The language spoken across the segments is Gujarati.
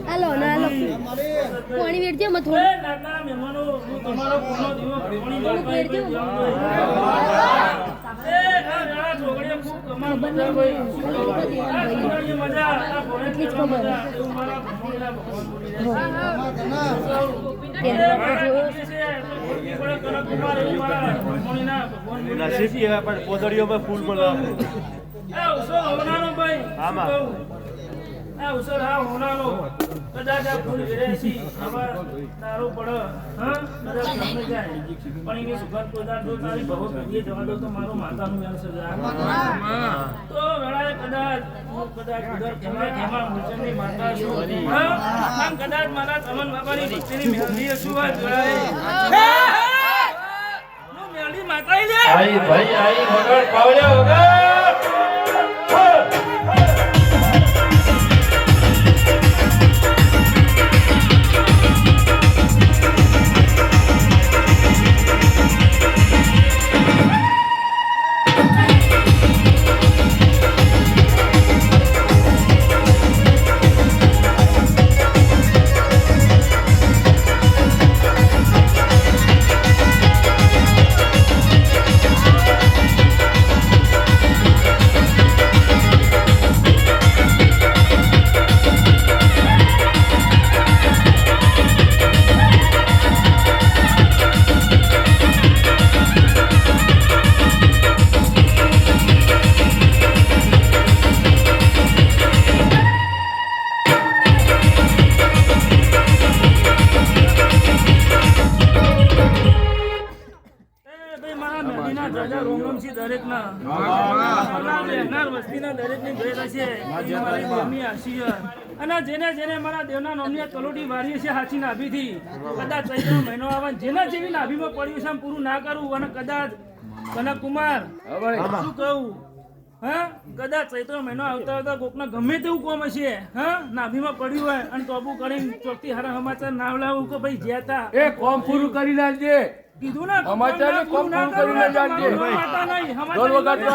હાલો ના હાલો પાણી વેડજો મત થોડું નાના મહેમાનો હું તમારો કોનો દીવો પાણી વેડજો એ આ જણા છોકરીઓ ખૂબ કમાલ બધા ભાઈ મજા આ ભણે એટલી જ ખબર એવું મારા ભગવાનના ભગવાન નસીબ કહેવાય પણ પોદળીઓમાં ફૂલ મળે આમાં આ ઉસર હા હોનાનો કદાચ આ ફૂલ વિરેસી આવા તારો પડે હા કદાચ ગમે જાય પણ એની સુગંધ પોદાર જો તારી બહુ કહીએ જવા દો તો મારો માતાનું વ્યાસ જાય તો વેળાએ કદાચ ઉધર ખેમા મુજબની માતા છું હા આમ કદાચ મારા તમન બાબાની દીકરીની મેલડી છું આ વેળાએ નો મેલડી માતા લે આઈ ભાઈ આઈ વગર પાવલ્યા વગર અને જેને જેને મારા દેવના નામની કલોટી વારી છે હાચી નાભીથી કદાચ ચૈત્ર મહિનો આવે જેના જેવી નાભીમાં પડ્યું છે પૂરું ના કરવું અને કદાચ કનકકુમાર શું કહું હા કદાચ ચૈત્ર મહિનો આવતા આવતા કોકના ગમે તેવું કોમ હશે હા નાભીમાં પડ્યું હોય અને તોબુ કરીને ચોકથી હારા સમાચાર ના લાવું કે ભાઈ જ્યાં એ કોમ પૂરું કરી નાખજે કીધું ને સમાચાર કોમ પૂરું કરીને જાણજે ઢોલ વગાડતો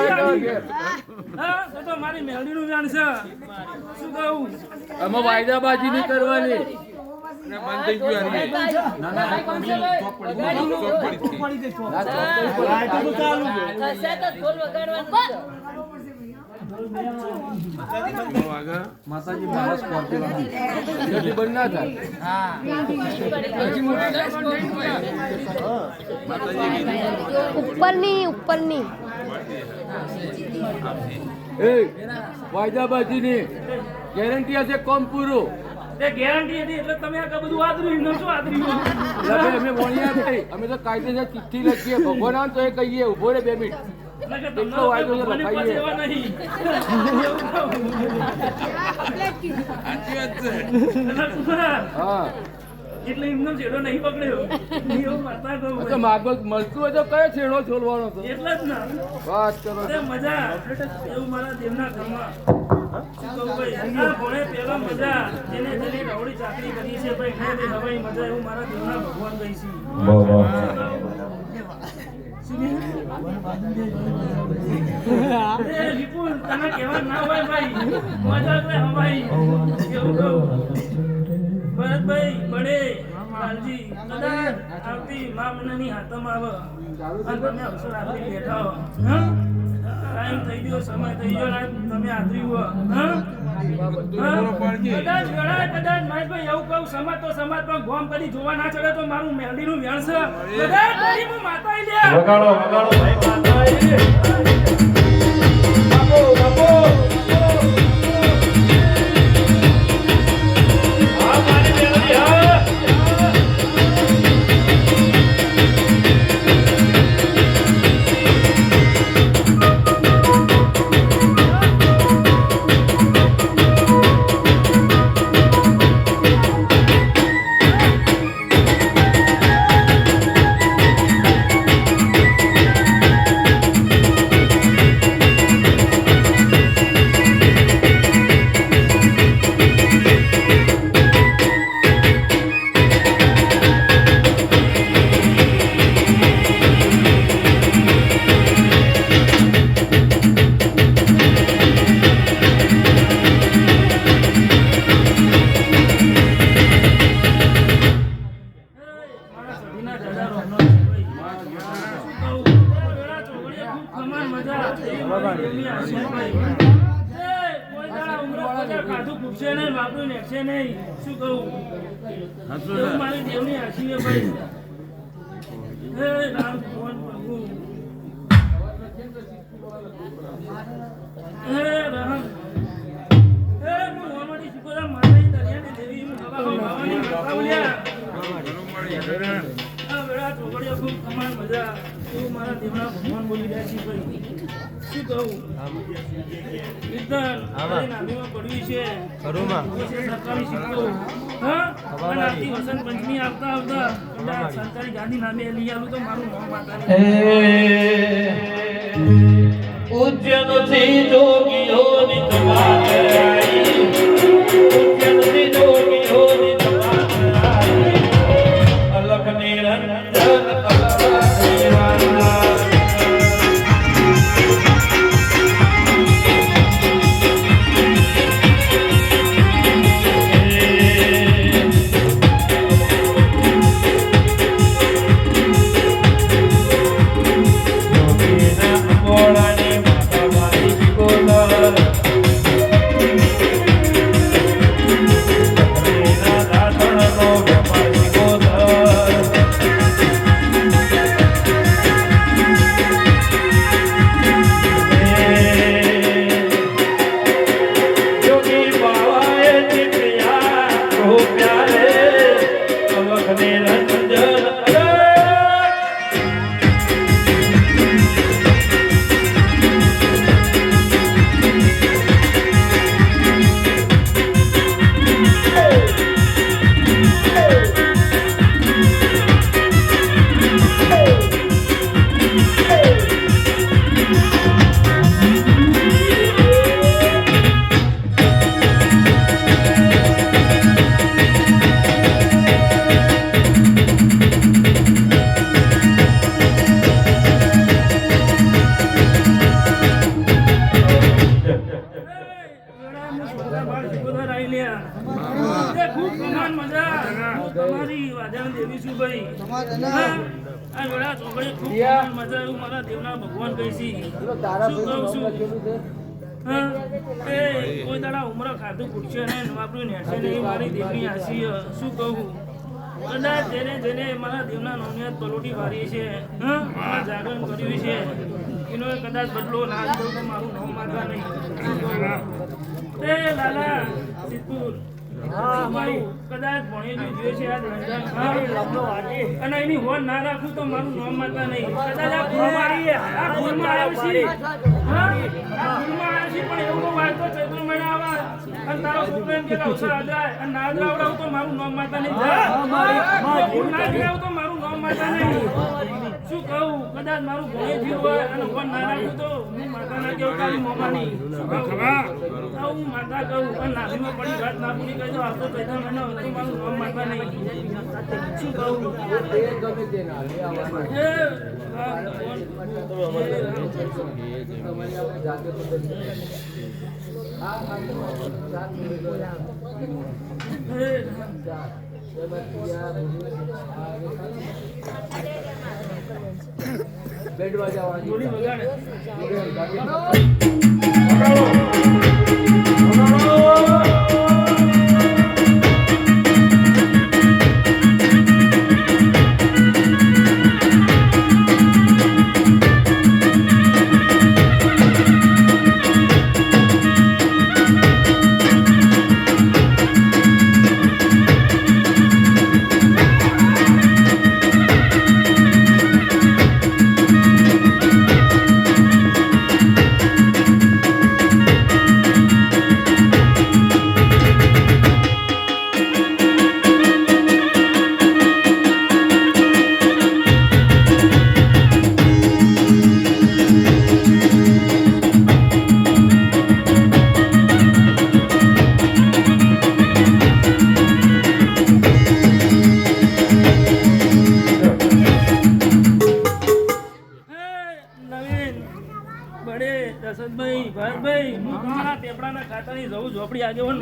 હા તો મારી મેલડીનું જાણ છે શું કહું આમાં વાયદાબાજી નહીં કરવાની માતાજી મારા સ્કોર્પિયો બંધ ના ઉપરની ઉપરની વાયદાબાજી ની ગેરંટી હશે કોમ પૂરું તે ગેરંટી હતી એટલે તમે આ બધું આદર્યું ન શું આદર્યું અમે વણ્યા ભાઈ અમે તો કાયદેસર ચિઠ્ઠી લખીએ ભગવાન આમ તો એ કહીએ ઉભો રે 2 મિનિટ એટલો વાયદો છે લખાઈએ હા એટલે એમનો છેડો નહીં પકડ્યો એવું માતા કહું તો માગો મળતું હોય તો કયો છેડો છોડવાનો હતો એટલે જ ના વાત કરો મજા એવું મારા દેવના ઘરમાં પેલા મજા જેને જેને રવડી ચાકરી કરી છે ભાઈ ખાઈ હવાઈ મજા એવું મારા દેવના ભગવાન કહી છે વિપુલ તને કહેવા ના હોય ભાઈ મજા હવાઈ કેવું કહું ભરતભાઈ બડે લાલજી કદાચ આવતી મા મનની હાથમાં આવે અને તમે અવસર આપી બેઠા હો ટાઈમ થઈ ગયો સમય થઈ ગયો તમે આદરી હો કદાચ ગણાય કદાચ ભાઈ એવું કહું સમાજ તો સમાજ પણ ગોમ કરી જોવા ના ચડે તો મારું મેલડીનું વ્યાણ છે કદાચ તારી હું માતા લે વગાડો વગાડો ભાઈ માતા બાપો બાપો ખૂટશે નહીં, બાપુ નેકશે નહીં. શું કહું? એવું મારી દેવની આશી છે ભાઈ. હે રામ ભગવાન પ્રભુ. હે રામ. હે હું ઓલરેડી શુક્ર માતાજી દરિયાની દેવી હું ભવાની માતા બોલ્યા. આ વેળા ચોકડીઓ ખૂબ કમાન મજા. એવું મારા દેવના ભગવાન બોલી રહ્યા છે ભાઈ. શું કહું? કીર્તન નામીમાં પડવી છે. સરકારી સિક્કો. હા? અને આથી વસંત પંચમી આવતા આવતા કદાચ સરકારી ગાદી નામે લઈ આવું તો મારું નામ માતા ઉજ્જૈનથી જોગીઓની તપાસ કરાઈ. ઉજ્જૈનથી જોગીઓની તપાસ કરાઈ. અલખ નિરંજન અલખ નિરંજન. ભગવાન કહીશી. કોઈ દાડા ઉમર ખાધું પૂછશે ને વાપર્યું નેઠે નહીં મારી દેવની આશી. શું કહું? કદાચ જેને મારા દેવના નોનિયાત પલોટી વારી છે, જાગરણ કર્યું છે, એનો કદાચ બદલો ના દઉં તો મારું નામ માગા નહીં. લાલા સિદ્ધપુર કદાચ ભણી જોઈએ છે અને એની હોડ ના રાખું તો મારું નામ માતા નહીં. કદાચ આ ભૂલમાં આવ્યો છે પણ એવું વાંચતો ચૈત્ર મહિના આવે અને તારો છોકરો એમ કે અવસર અજરાય અને ના અજરાવડાવું તો મારું નામ માતા નહીં. ભૂલ ના કરાવું તો મારું નામ માતા નહીં. શું કહું? કદાચ મારું ભણે થયું હોય અને હોડ ના રાખું તો હું માતા ના કેવું તારી મોમાની. શું કહું? હું માતા કહું અને નાભીમાં પડી વાત ના પૂરી કહી દો આવતો ચૈત્ર મહિના તો મારું નામ માતા નહીં. શું કહું? બેડ વાજાવાની ગોળી વગાડે. ઝોપડી આગેવાન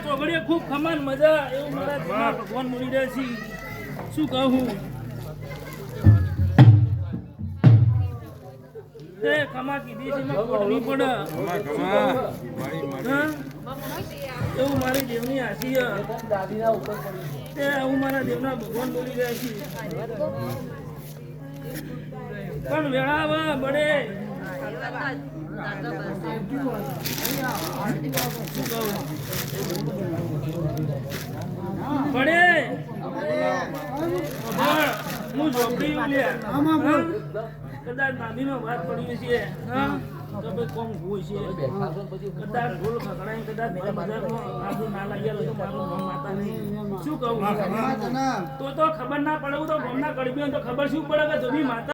ચોગડીએ ખૂબ ખમાન મજા એવું મારા ભગવાન મળી રહ્યા છે. શું કહું? તે ખમા કીધી છે એમાં ખોટ નહીં પડે હા? એવું મારી દેવની આશી છે. તે હું મારા દેવના ભગવાન બોલી રહ્યા છીએ પણ વેળાવા બડે બડે હું ઝોપડી લ્યા કદાચ નાદીનો વાત પડી છે હા તો ભાઈ કોમ હોય છે કદાચ ઢોલ ખકડાય કદાચ બજારમાં આજુ ના લાગ્યા તો મારું નામ માતા નહીં શું કહું તો ખબર ના પડે હું તો ગમના કડબી તો ખબર શું પડે કે જમી માતા